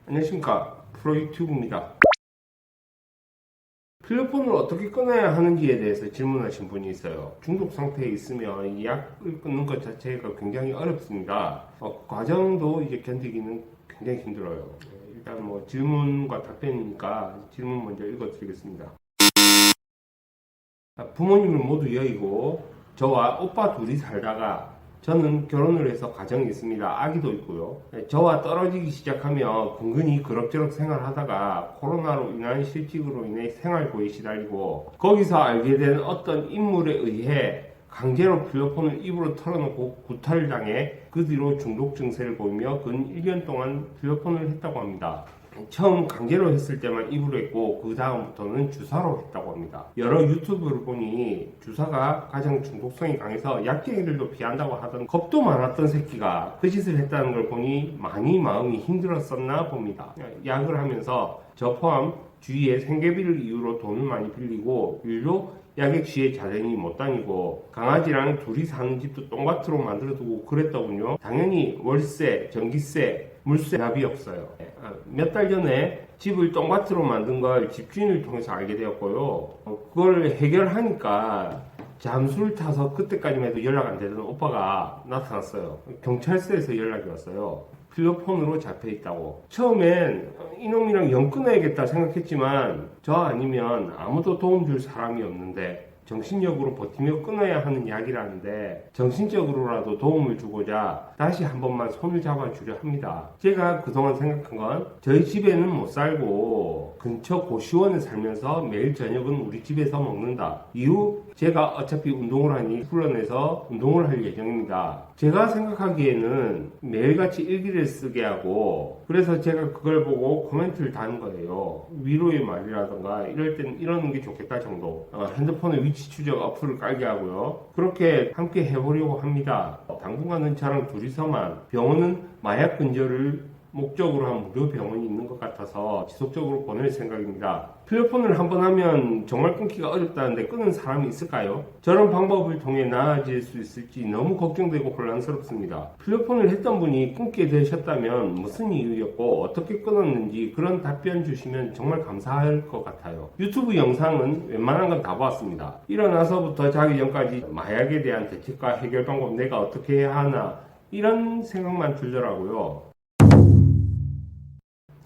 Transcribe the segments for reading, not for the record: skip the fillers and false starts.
안녕하십니까, 프로유튜브입니다. 필로폰을 어떻게 끊어야 하는지에 대해서 질문하신 분이 있어요. 중독 상태에 있으면 이 약을 끊는 것 자체가 굉장히 어렵습니다. 과정도 이제 견디기는 굉장히 힘들어요. 일단 뭐 질문과 답변이니까 질문 먼저 읽어드리겠습니다. 부모님을 모두 여의고 저와 오빠 둘이 살다가 저는 결혼을 해서 가정이 있습니다. 아기도 있고요. 저와 떨어지기 시작하며 근근히 그럭저럭 생활하다가 코로나로 인한 실직으로 인해 생활고에 시달리고 거기서 알게 된 어떤 인물에 의해 강제로 필로폰을 입으로 털어놓고 구타를 당해 그 뒤로 중독 증세를 보이며 근 1년 동안 필로폰을 했다고 합니다. 처음 강제로 했을 때만 입으로 했고 그 다음부터는 주사로 했다고 합니다. 여러 유튜브를 보니 주사가 가장 중독성이 강해서 약쟁이들도 피한다고 하던 겁도 많았던 새끼가 그 짓을 했다는 걸 보니 많이 마음이 힘들었었나 봅니다. 약을 하면서 저 포함 주위에 생계비를 이유로 돈을 많이 빌리고 일도 약에 취해 자전히 못 다니고 강아지랑 둘이 사는 집도 똥밭으로 만들어두고 그랬더군요. 당연히 월세, 전기세, 물세 답이 없어요. 몇 달 전에 집을 똥밭으로 만든 걸 집주인을 통해서 알게 되었고요. 그걸 해결하니까 잠수를 타서 그때까지만 해도 연락 안 되던 오빠가 나타났어요. 경찰서에서 연락이 왔어요. 필로폰으로 잡혀있다고. 처음엔 이놈이랑 연 끊어야겠다 생각했지만 저 아니면 아무도 도움 줄 사람이 없는데 정신력으로 버티며 끊어야 하는 약이라는데 정신적으로라도 도움을 주고자 다시 한 번만 손을 잡아주려 합니다. 제가 그동안 생각한 건 저희 집에는 못 살고 근처 고시원에 살면서 매일 저녁은 우리 집에서 먹는다. 이후 제가 어차피 운동을 하니 훈련해서 운동을 할 예정입니다. 제가 생각하기에는 매일같이 일기를 쓰게 하고 그래서 제가 그걸 보고 코멘트를 다는 거예요. 위로의 말이라던가 이럴 땐 이러는 게 좋겠다 정도. 핸드폰에 위치 추적 어플을 깔게 하고요. 그렇게 함께 해보려고 합니다. 당분간은 저랑 둘이서만 병원은 마약 근절을 목적으로 한 무료 병원이 있는 것 같아서 지속적으로 보낼 생각입니다. 필로폰을 한번 하면 정말 끊기가 어렵다는데 끊는 사람이 있을까요? 저런 방법을 통해 나아질 수 있을지 너무 걱정되고 혼란스럽습니다. 필로폰을 했던 분이 끊게 되셨다면 무슨 이유였고 어떻게 끊었는지 그런 답변 주시면 정말 감사할 것 같아요. 유튜브 영상은 웬만한 건 다 봤습니다. 일어나서부터 자기 전까지 마약에 대한 대책과 해결 방법 내가 어떻게 해야 하나 이런 생각만 들더라고요.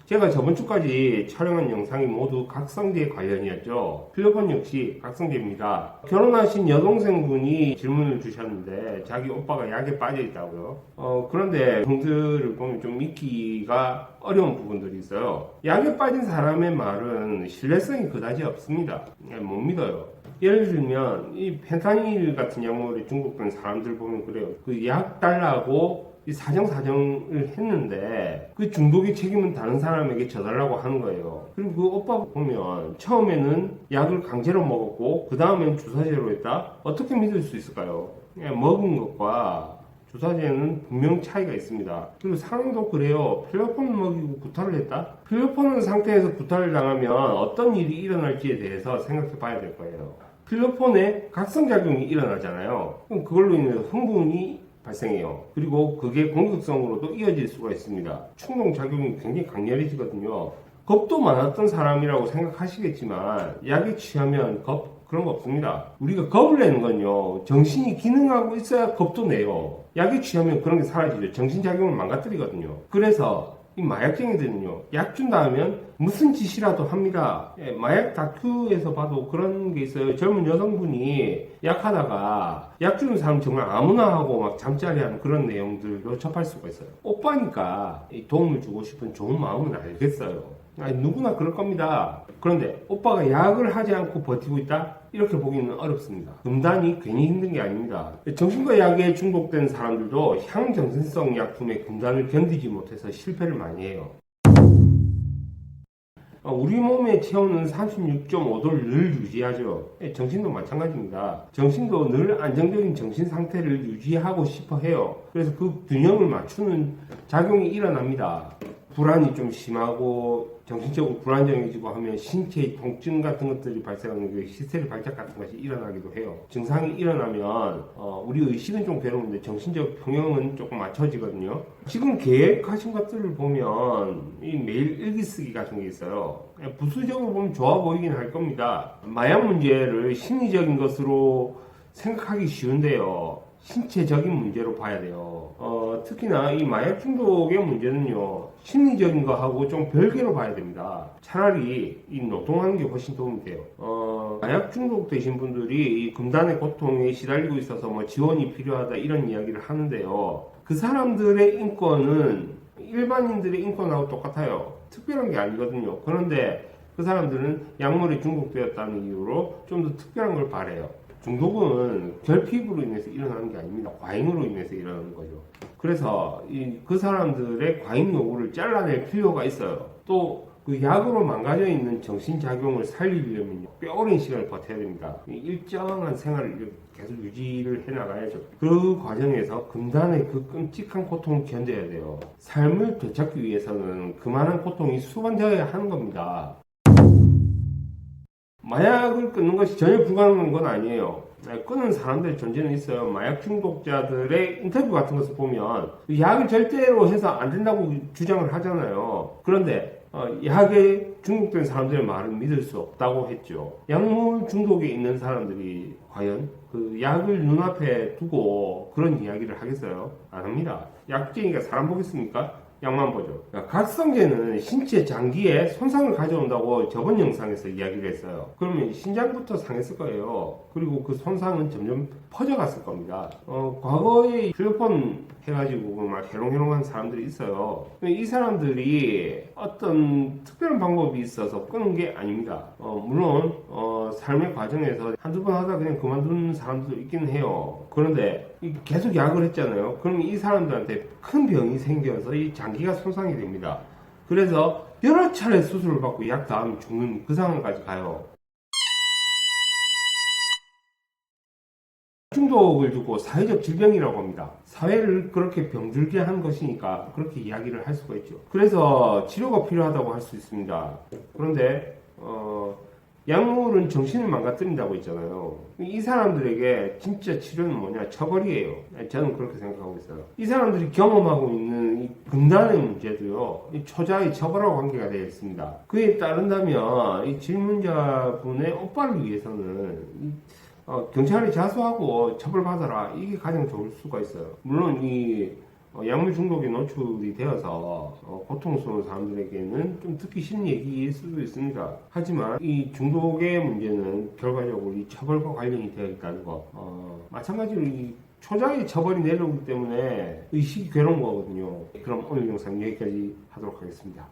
제가 저번 주까지 촬영한 영상이 모두 각성제 관련이었죠. 필로폰 역시 각성제입니다. 결혼하신 여동생분이 질문을 주셨는데 자기 오빠가 약에 빠져 있다고요. 그런데 형들을 보면 좀 믿기가 어려운 부분들이 있어요. 약에 빠진 사람의 말은 신뢰성이 그다지 없습니다. 못 믿어요. 예를 들면 이 펜타닐 같은 약물에 중독된 사람들 보면 그래요. 그 약 달라고 사정을 했는데 그 중독의 책임은 다른 사람에게 져달라고 하는 거예요. 그리고 그 오빠 보면 처음에는 약을 강제로 먹었고 그 다음엔 주사제로 했다? 어떻게 믿을 수 있을까요? 먹은 것과 주사제는 분명 차이가 있습니다. 그리고 상황도 그래요. 필로폰 먹이고 구타를 했다? 필로폰 상태에서 구타를 당하면 어떤 일이 일어날지에 대해서 생각해 봐야 될 거예요. 필로폰에 각성작용이 일어나잖아요. 그럼 그걸로 인해서 흥분이 발생해요. 그리고 그게 공격성으로도 이어질 수가 있습니다. 충동작용이 굉장히 강렬해지거든요. 겁도 많았던 사람이라고 생각하시겠지만 약에 취하면 그런 거 없습니다. 우리가 겁을 내는 건요, 정신이 기능하고 있어야 겁도 내요. 약에 취하면 그런 게 사라지죠. 정신작용을 망가뜨리거든요. 그래서 이 마약쟁이들은요, 약 준다 하면 무슨 짓이라도 합니다. 마약 다큐에서 봐도 그런 게 있어요. 젊은 여성분이 약하다가 약 주는 사람 정말 아무나 하고 막 잠자리 하는 그런 내용들도 접할 수가 있어요. 오빠니까 도움을 주고 싶은 좋은 마음은 알겠어요. 누구나 그럴 겁니다. 그런데 오빠가 약을 하지 않고 버티고 있다? 이렇게 보기는 어렵습니다. 금단이 괜히 힘든 게 아닙니다. 정신과 약에 중독된 사람들도 향정신성 약품의 금단을 견디지 못해서 실패를 많이 해요. 우리 몸의 체온은 36.5도를 늘 유지하죠. 정신도 마찬가지입니다. 정신도 늘 안정적인 정신 상태를 유지하고 싶어 해요. 그래서 그 균형을 맞추는 작용이 일어납니다. 불안이 좀 심하고 정신적으로 불안정해지고 하면 신체의 통증 같은 것들이 발생하는 그 히스테리 발작 같은 것이 일어나기도 해요. 증상이 일어나면 우리 의식은 좀 괴로운데 정신적 평형은 조금 맞춰지거든요. 지금 계획하신 것들을 보면 이 매일 일기 쓰기 같은 게 있어요. 부수적으로 보면 좋아 보이긴 할 겁니다. 마약 문제를 심리적인 것으로 생각하기 쉬운데요. 신체적인 문제로 봐야 돼요. 특히나 이 마약 중독의 문제는요, 심리적인 거하고 좀 별개로 봐야 됩니다. 차라리 이 노동하는 게 훨씬 도움이 돼요. 마약 중독 되신 분들이 이 금단의 고통에 시달리고 있어서 뭐 지원이 필요하다 이런 이야기를 하는데요. 그 사람들의 인권은 일반인들의 인권하고 똑같아요. 특별한 게 아니거든요. 그런데 그 사람들은 약물에 중독되었다는 이유로 좀 더 특별한 걸 바래요. 중독은 결핍으로 인해서 일어나는 게 아닙니다. 과잉으로 인해서 일어나는 거죠. 그래서 그 사람들의 과잉 요구를 잘라낼 필요가 있어요. 또 그 약으로 망가져 있는 정신작용을 살리려면 꽤 오랜 시간을 버텨야 됩니다. 일정한 생활을 계속 유지를 해나가야죠. 그 과정에서 금단의 그 끔찍한 고통을 견뎌야 돼요. 삶을 되찾기 위해서는 그만한 고통이 수반되어야 하는 겁니다. 마약을 끊는 것이 전혀 불가능한 건 아니에요. 끊는 사람들의 존재는 있어요. 마약 중독자들의 인터뷰 같은 것을 보면 약을 절대로 해서 안 된다고 주장을 하잖아요. 그런데 약에 중독된 사람들의 말은 믿을 수 없다고 했죠. 약물 중독에 있는 사람들이 과연 그 약을 눈앞에 두고 그런 이야기를 하겠어요? 안 합니다. 약쟁이가 사람 보겠습니까? 약만 보죠. 각성제는 신체 장기에 손상을 가져온다고 저번 영상에서 이야기를 했어요. 그러면 신장부터 상했을 거예요. 그리고 그 손상은 점점 퍼져갔을 겁니다. 과거에 휴대폰 해가지고 막 해롱해롱한 사람들이 있어요. 이 사람들이 어떤 특별한 방법이 있어서 끊은 게 아닙니다. 물론 삶의 과정에서 한두 번 하다 그냥 그만둔 사람들도 있긴 해요. 그런데 계속 약을 했잖아요. 그럼 이 사람들한테 큰 병이 생겨서 이 장기가 손상이 됩니다. 그래서 여러 차례 수술을 받고 약 다음 죽는 그 상황까지 가요. 중독을 두고 사회적 질병이라고 합니다. 사회를 그렇게 병들게 한 것이니까 그렇게 이야기를 할 수가 있죠. 그래서 치료가 필요하다고 할 수 있습니다. 그런데 약물은 정신을 망가뜨린다고 했잖아요. 이 사람들에게 진짜 치료는 뭐냐? 처벌이에요. 저는 그렇게 생각하고 있어요. 이 사람들이 경험하고 있는 이 금단의 문제도요, 이 초자의 처벌하고 관계가 되어 있습니다. 그에 따른다면 이 질문자분의 오빠를 위해서는 경찰에 자수하고 처벌받아라. 이게 가장 좋을 수가 있어요. 물론 약물 중독에 노출이 되어서 고통스러운 사람들에게는 좀 듣기 싫은 얘기일 수도 있습니다. 하지만 이 중독의 문제는 결과적으로 이 처벌과 관련이 되어 있다는 거. 마찬가지로 이 초자의 처벌이 내려오기 때문에 의식이 괴로운 거거든요. 그럼 오늘 영상 여기까지 하도록 하겠습니다.